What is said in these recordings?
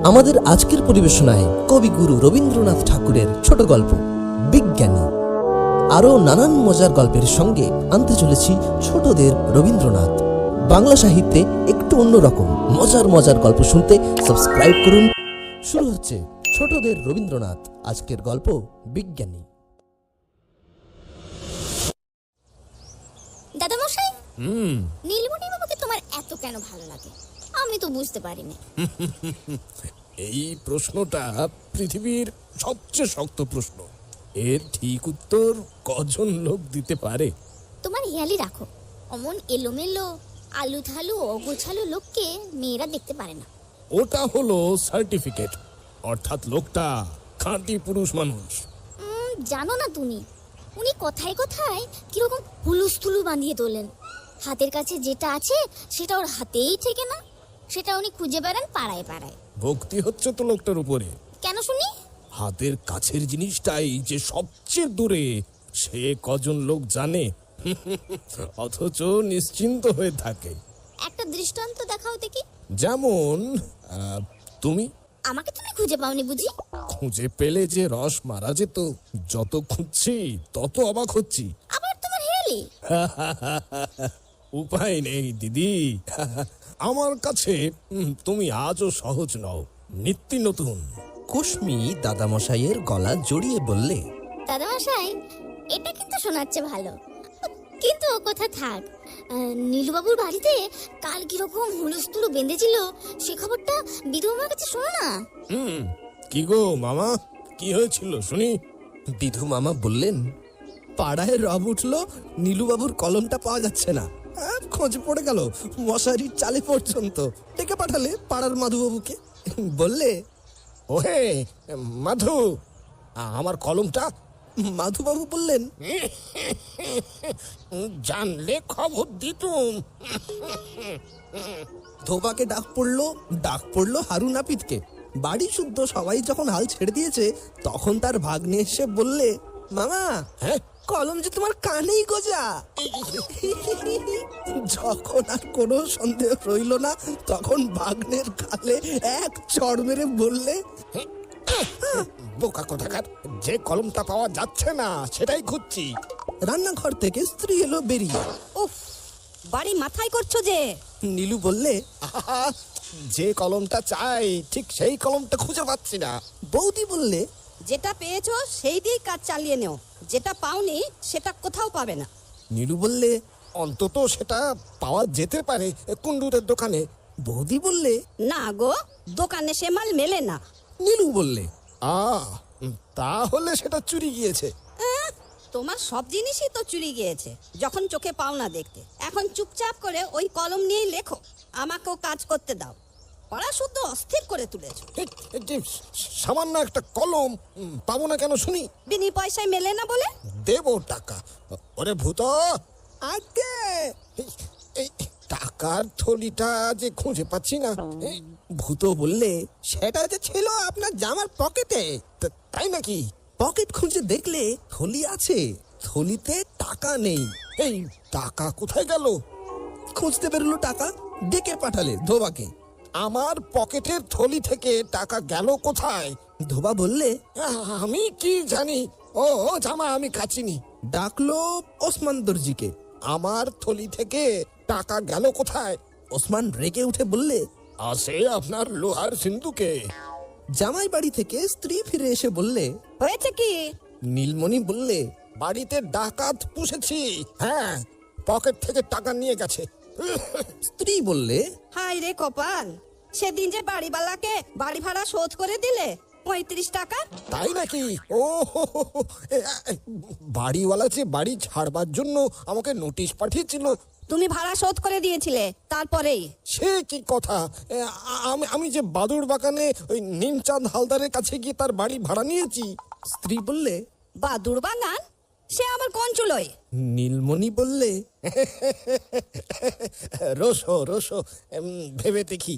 আমাদের আজকের পরিবেশনায় কবিগুরু রবীন্দ্রনাথ ঠাকুরের ছোট গল্প বিজ্ঞানী। আরও নানান মজার গল্পের সঙ্গে আনতে চলেছি ছোটদের রবীন্দ্রনাথ। বাংলা সাহিত্যে একটু অন্যরকম মজার মজার গল্প শুনতে সাবস্ক্রাইব করুন। শুরু হচ্ছে ছোটদের রবীন্দ্রনাথ। আজকের গল্প বিজ্ঞানী। দাদামশাই, নীলমণি বাবুকে তোমার এত কেন ভালো লাগে আমি তো বুঝতে পারিনি। এই প্রশ্নটা পৃথিবীর সবচেয়ে শক্ত প্রশ্ন। এর ঠিক উত্তর কজন লোক দিতে পারে? তোমার হেয়ালি রাখো, অমন এলোমেলো আলু থালু অগোছালো লোককে মেয়েরা দেখতে পারে না। ওটা হলো সার্টিফিকেট, অর্থাৎ লোকটা খাঁটি পুরুষ মানুষ। জানো না তুমি, উনি কথায় কথায় কিরকম হুলুস্থুলু বাঁধিয়ে তোলেন। হাতের কাছে যেটা আছে সেটা ওর হাতেই থেকে না, সেটা উনি খুঁজে বেড়ান পাড়ায় পাড়ায়। ভক্তি হচ্ছে তো লোকটার উপরে। কেন শুনি? হাতের কাছের জিনিসটাই যে সবচেয়ে দূরে সে কজন লোক জানে, অথচ নিশ্চিন্ত হয়ে থাকে। একটা দৃষ্টান্ত দেখাও দেখি। যেমন তুমি। আমাকে তুমি খুঁজে পাওনি বুঝি? খুঁজে পেলে যে রস মারা যেত, যত খুঁজছি তত অবাক হচ্ছি। আবার তোমার হেয়ালি? উপায় নেই দিদি, আমার কাছে তুমি আজও সহজ নও, নিত্য নতুন। কুশমি দাদামশাইয়ের গলা জড়িয়ে বললে, দাদামশাই, এটা কিন্তু শোনাচ্ছে ভালো, কিন্তু ও কথা থাক। নীলুবাবুর বাড়িতে কাল কিরকম হুলস্থুলু বেঁধেছিল সে খবরটা বিধুমার কাছে শোনো না। কি গো মামা, কি হয়েছিল শুনি? বিধু মামা বললেন, পাড়ায় রব উঠলো, নীলুবাবুর কলমটা পাওয়া যাচ্ছে না। খোঁজ পড়ে গেল মশারির চালে পর্যন্ত। ডেকে পাঠালে পাড়ার মাধুবাবুকে। বললে, ওহে মাধু, আমার কলমটা। মাধুবাবু বললেন, জানলে খবর দিতুম। ধোবাকে ডাক পড়লো হারুন নাপিতকে। বাড়ি শুদ্ধ সবাই যখন হাল ছেড়ে দিয়েছে, তখন তার ভাগ্নে এসে বললে, মামা, হ্যাঁ, কলম যে তোমার কানেই গোজা। যখন আর কোনো সন্দেহ রইল না, তখন ভাগ্নের গালে এক চড় মেরে বললে, বোকা কোথাকার, যে কলমটা পাওয়া যাচ্ছে না সেটাই খুঁজছি। রান্নাঘর থেকে স্ত্রী এলো বেরিয়ে। উফ, বাড়ি মাথায় করছো যে। নীলু বললে, আহা, যে কলমটা চাই ঠিক সেই কলমটা খুঁজে পাচ্ছি না। বৌদি বললে, যেটা পেয়েছো সেই দিয়েই কাজ চালিয়ে নেও, যেটা পাওনি সেটা কোথাও পাবে না। নীলু বললে, অন্তত সেটা পাওয়া যেতে পারে কুণ্ডুরের দোকানে। বৌদি বললে, না গো, দোকানে সে মাল মেলে না। নীলু বললে, তাহলে সেটা চুরি গিয়েছে। তোমার সব জিনিসই তো চুরি গিয়েছে যখন চোখে পাও না দেখতে। এখন চুপচাপ করে ওই কলম নিয়েই লেখো, আমাকেও কাজ করতে দাও। পড়া শুদ্ধ অস্থির করে তুলেছো। সামান্য একটা কলম পাবো না কেন শুনি? বিনি পয়সায় মেলে না বলে? দেবো টাকা। ওরে ভূত, আগে এই টাকার থলিটা যে খুঁজে পাচ্ছি না। ভূত বললে, সেটা যে ছিল আপনার জামার পকেটে। তাই নাকি? পকেট খুঁজে দেখলে থলি আছে, থলিতে টাকা নেই। এই টাকা কোথায় গেল? খুঁজতে বেরোলো টাকা, ডেকে পাঠালে ধোবাকে। আমার পকেটের থলি থেকে টাকা গেল কোথায়? ধোবা বললে, আমি কি জানি, ও জামা আমি কাচিনি। ডাকলো ওসমান দর্জিকে। আমার থলি থেকে টাকা গেল কোথায়? ওসমান রেগে উঠে বললে, আসে আপনার লোহার সিন্ধুকে। জামাই বাড়ি থেকে স্ত্রী ফিরে এসে বললে, হয়েছে কি? নীলমণি বললে, বাড়িতে ডাকাত পুষেছি। হ্যাঁ, পকেট থেকে টাকা নিয়ে গেছে। স্ত্রী বললে, হাই রে কপাল, সেদিন যে বাড়িওয়ালাকে বাড়ি ভাড়া শোধ করে দিলে 35 টাকা। তাই নাকি? ও বাড়িওয়ালা যে বাড়ি ছাড়বার জন্য আমাকে নোটিশ পাঠিয়েছিল। তুমি ভাড়া শোধ করে দিয়েছিলে তারপরেই? সে কি কথা! আমি যে বাদুড় বাগানে ওই নিমচাঁদ হালদারের কাছে গিয়ে তার বাড়ি ভাড়া নিয়েছি। স্ত্রী বললে, বাদুর বাগান সে আমার কোন চুলোয়? নীলমণি বললে, রোসো রোসো, ভেবে দেখি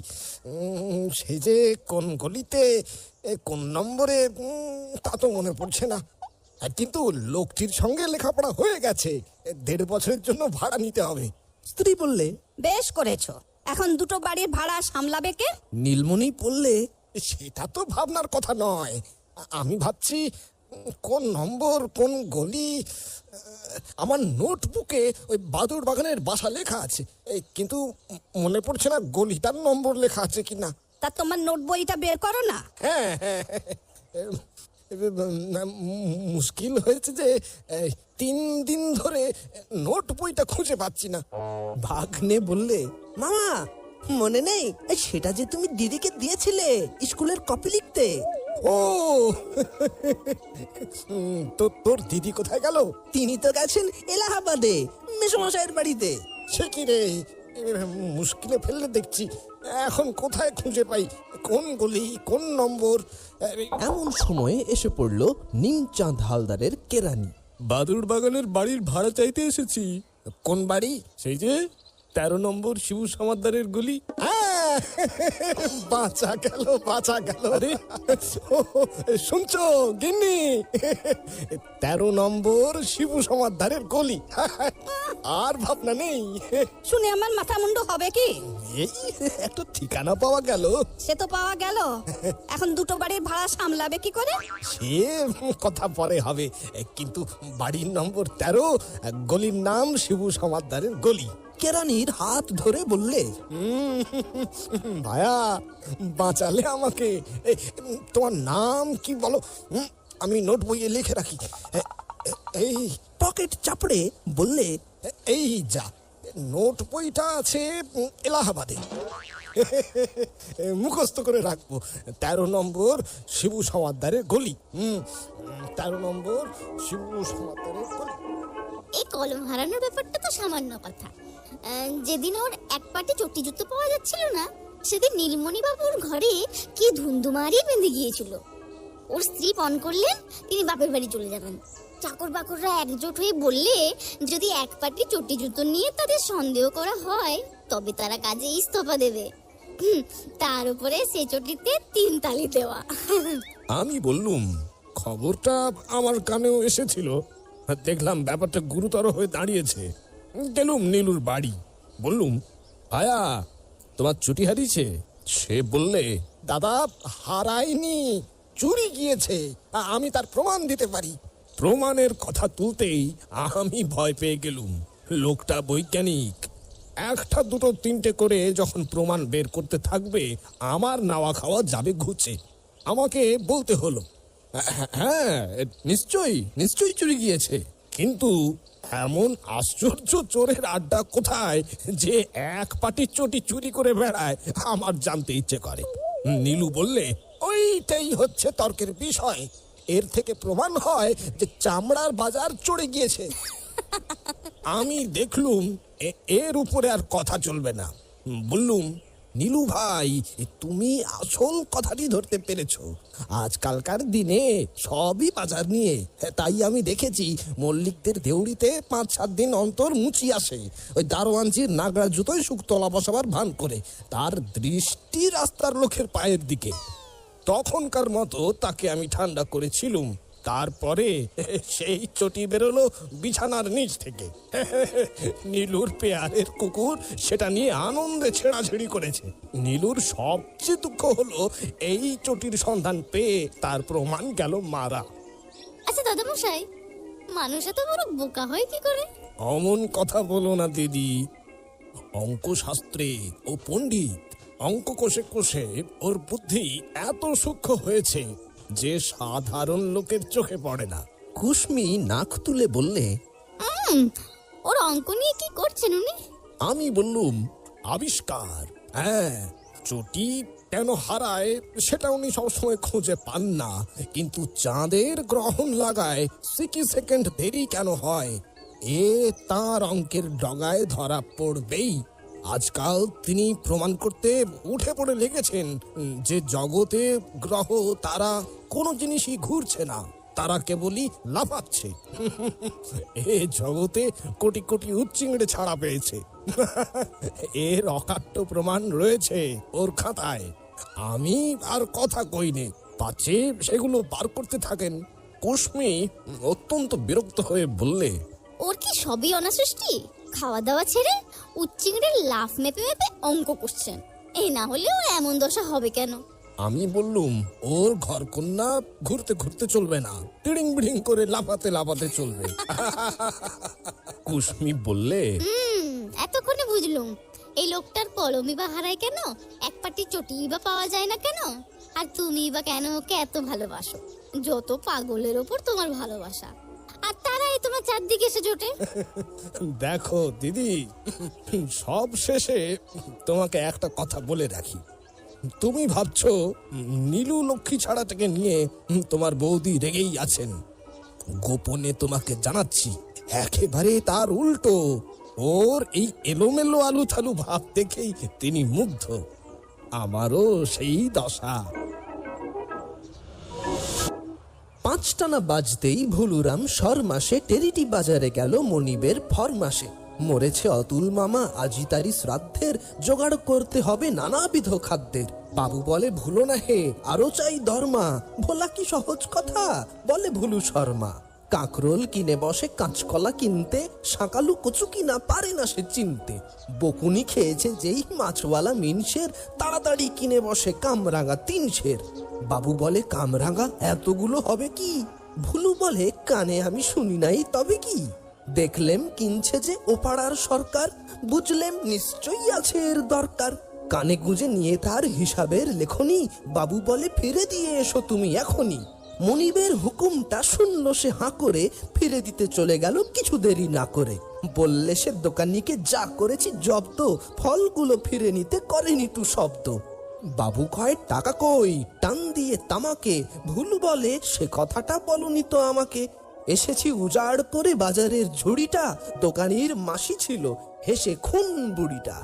সে যে কোন গলিতে কোন নম্বরে তা তো মনে পড়ছে না। কিন্তু লোকটির সঙ্গে লেখাপড়া হয়ে গেছে, 1.5 বছরের জন্য ভাড়া নিতে হবে। স্ত্রী বললে, বেশ করেছো। এখন দুটো বাড়ির ভাড়া সামলাবে কে? নীলমণি বললে, সেটা তো ভাবনার কথা নয়। আমি ভাবছি কোন নম্বর কোন গলি। আমার নোটবুকে ওই বাদুর বাগানের বাসা লেখা আছে, কিন্তু মনে পড়ছে না গলিটার নম্বর লেখা আছে কিনা। তা তোমার নোট বইটা বের করো না। হ্যাঁ হ্যাঁ, মুশকিল হয়েছে যে 3 দিন ধরে নোট বইটা খুঁজে পাচ্ছি না। ভাগ্নে বললে, মামা মনে নেই সেটা যে তুমি দিদিকে দিয়েছিলে স্কুলের কপি লিখতে? ও তো তোর দিদি কোথায় গেল? তিনি তো গেছেন এলাহাবাদে মেসমশাইয়ের বাড়িতে। সে কি রে, মুশকিলে ফেললে দেখছি। এখন কোথায় খুঁজে পাই কোন গলি কোন নম্বর? এমন সময়ে এসে পড়ল নিমচাঁদ হালদারের কেরানি। বাদুর বাগানের বাড়ির ভাড়া চাইতে এসেছি। কোন বাড়ি? সেই যে 13 নম্বর শিবু সমাদ্দারের গলি। আহ, বাঁচা গেল বাঁচা গেল। আরে ও, শুনছো গিন্নি? 13 নম্বর শিবু সমাদ্দারের গলি। আর ভাবনা নেই। শুনে আমার মাথা মুন্ডু হবে কি? এই একটা ঠিকানা পাওয়া গেল। সে তো পাওয়া গেল, এখন দুটো বাড়ির ভাড়া সামলাবে কি করে? সে কথা পরে হবে, কিন্তু বাড়ির নম্বর 13, গলির নাম শিবু সমাদ্দারের গলি। কেরানির হাত ধরে বললে, ভায়া বাঁচালে আমাকে। তোমার নাম কি বলো? আমি নোট বইয়ে লিখে রাখি। এই পকেট চাপড়ে বললে, এই যা, নোট বইটা আছে এলাহাবাদে। মুখস্থ করে রাখবো। 13 নম্বর শিবু সমাদ্দারের গলি। 13 নম্বর শিবু সমাদ্দারের গলি। এই কলম হারানোর ব্যাপারটা তো সামান্য কথা। যেদিন ওর এক পাটে চটি জুতো পাওয়া যাচ্ছিল না, সেদিন নীলমণি বাবুর ঘরে কি ধুন্ধুমারি বেঁধে গিয়েছিল। ওর স্ত্রী পণ করলেন তিনি বাপের বাড়ি চলে যাবেন। চাকর বাকররা একজোট হয়ে বললে যদি এক পাটি চটি জুতো নিয়ে তাদের সন্দেহ করা হয় তবে তারা কাজে ইস্তফা দেবে। তার উপরে সে চটিতে 3 তালি দেওয়া। আমি বললুম, খবরটা আমার কানেও এসেছিল। দেখলাম ব্যাপারটা গুরুতর হয়ে দাঁড়িয়েছে। গেলুম নীলুর বাড়ি, বললুম, ভায়া তোমার ছুটি হারিয়েছে? সে বললে, দাদা হারায়নি, চুরি গিয়েছে। আমি তার প্রমাণ দিতে পারি। প্রমাণের কথা তুলতেই আমি ভয় পেয়ে গেলুম। লোকটা বৈজ্ঞানিক। 1টা 2টো 3টে করে যখন প্রমাণ বের করতে থাকবে, আমার নাওয়া খাওয়া যাবে ঘুচে। আমাকে বলতে হলো, হ্যাঁ নিশ্চয়ই নিশ্চয়ই চুরি গিয়েছে। কিন্তু এমন আশ্চর্য চোরের আড্ডা কোথায় যে এক পাটি চটি চুরি করে বেড়ায়, আমার জানতে ইচ্ছে করে। নীলু বললে, ওইটাই হচ্ছে তর্কের বিষয়। এর থেকে প্রমাণ হয় যে চামড়ার বাজার চড়ে গিয়েছে। আমি দেখলুম এর উপরে আর কথা চলবে না। বললুম, নীলু ভাই তুমি আসল কথাটি ধরতে পেরেছো। আজকালকার দিনে সবই বাজার নিয়ে। তাই আমি দেখেছি মল্লিকদের দেউড়িতে 5-7 দিন অন্তর মুচি আসে, ওই দারোয়ানজির নাগড়া জুতোয় শুকতলা বসাবার ভান করে। তার দৃষ্টি রাস্তার লোকের পায়ের দিকে। তখনকার মতো তাকে আমি ঠান্ডা করেছিলুম। তারপরে সেই চটি বেরোলো বিছানার নিচ থেকে। নীলুর পেয়ারের কুকুর সেটা নিয়ে আনন্দে ছেঁড়াছেড়ি করেছে। নীলুর সবচেয়ে দুঃখ হলো এই চটির সন্ধান পেয়ে তার প্রমাণ গেল মারা। আচ্ছা দাদামশাই, মানুষ এত বড় বোকা হয় কি করে? অমন কথা বলো না দিদি। অঙ্কশাস্ত্রে ও পণ্ডিত, অঙ্ক কষে কষে ওর বুদ্ধি এত সূক্ষ্ম হয়েছে যে সাধারণ লোকের চোখে পড়ে না। কুসমি নাক তুলে বললে, ওর অঙ্ক নিয়ে কি করছেন উনি? আমি বললুম, আবিষ্কার। হ্যাঁ, চটি কেন হারায় সেটা উনি সবসময় খুঁজে পান না, কিন্তু চাঁদের গ্রহণ লাগায় সিকি সেকেন্ড দেরি কেন হয় এ তার অঙ্কের ডগায় ধরা পড়বেই। আজকাল তিনি প্রমাণ করতে উঠে পড়ে লেগেছেন যে জগতে গ্রহ তারা কোনো জিনিসই ঘুরছে না, তারা কেবলই লাফাচ্ছে। এ জগতে কোটি কোটি উচ্চিংড়ে ছাড়া পেয়েছে। এর অকাট্য প্রমাণ রয়েছে ওর খাতায়। আমি আর কথা কইনে, পাছে সেগুলো বার করতে থাকেন। কুসমি অত্যন্ত বিরক্ত হয়ে বললে, ওর কি সবই অনাসৃষ্টি? খাওয়া দাওয়া ছেড়ে উচ্চিংড়ের লাফ মেপে মেপে অঙ্ক করছেন। এই না হলেও এমন দশা হবে কেন? আমি বললুম ওর ঘর কন্যা ঘুরতে ঘুরতে চলবে না, টিড়িং বিড়িং করে লাফাতে লাফাতে চলবে। কুসমি বললে, এতক্ষণে বুঝলুম এই লোকটার কলমই বা হারায় কেন, এক পাটি চটি বা পাওয়া যায় না কেন, আর তুমি বা কেন ওকে এত ভালোবাসো। যত পাগলের ওপর তোমার ভালোবাসা, আর তারাই তোমার চারদিকে এসে জোটে। দেখো দিদি, সব শেষে তোমাকে একটা কথা বলে রাখি। তুমি ভাবছো নীলু লক্ষ্মী ছাড়াটাকে নিয়ে তোমার বৌদি রেগেই আছেন। গোপনে তোমাকে জানাচ্ছি একেবারে তার উল্টো। ওর এই এলোমেলো আলু থালু ভাব দেখেই তিনি মুগ্ধ। আমারও সেই দশা। 5টা বাজতেই ভুলুরাম শর্মাসে টেরিটি বাজারে গেল মনিবের ফরমাসে। মরেছে অতুল মামা, আজি তারি শ্রাদ্ধের, জোগাড় করতে হবে নানাবিধ খাদ্যের। বাবু বলে ভুলো না হে, আরো চাই দরমা। ভোলা কি সহজ কথা, বলে ভুলু শর্মা। কাঁকরোল কিনে বসে কাঁচকলা কিনতে, শাঁকালু কচু কিনা পারে না সে চিনতে। বকুনি খেয়েছে যেই মাছওয়ালা মিনসের, তাড়াতাড়ি কিনে বসে কামরাঙা 3 সের। বাবু বলে কামরাঙা এতগুলো হবে কি? ভুলু বলে কানে আমি শুনি নাই তবে কি? দেখলেম কিনছে যে ওপাড়ার সরকার, বুঝলেম নিশ্চয়ই আছে এর দরকার। কানে গুঁজে নিয়ে তার হিসাবের লেখনি, বাবু বলে ফিরে দিয়ে এসো তুমি এখনই। মনিবের হুকুমটা শুনল সে হাঁ করে, ফিরে দিতে চলে গেল কিছু দেরি না করে। বললে সে দোকানিকে যা করেছি জব্দ, ফলগুলো ফিরে নিতে করেনি টু শব্দ। বাবু কয় টাকা কই, টান দিয়ে তামাকে। ভুলু বলে সে কথাটা বলনি তো আমাকে। এসেছি উজাড় করে বাজারের ঝুড়িটা, দোকানির মাসি ছিল হেসে খুন বুড়িটা।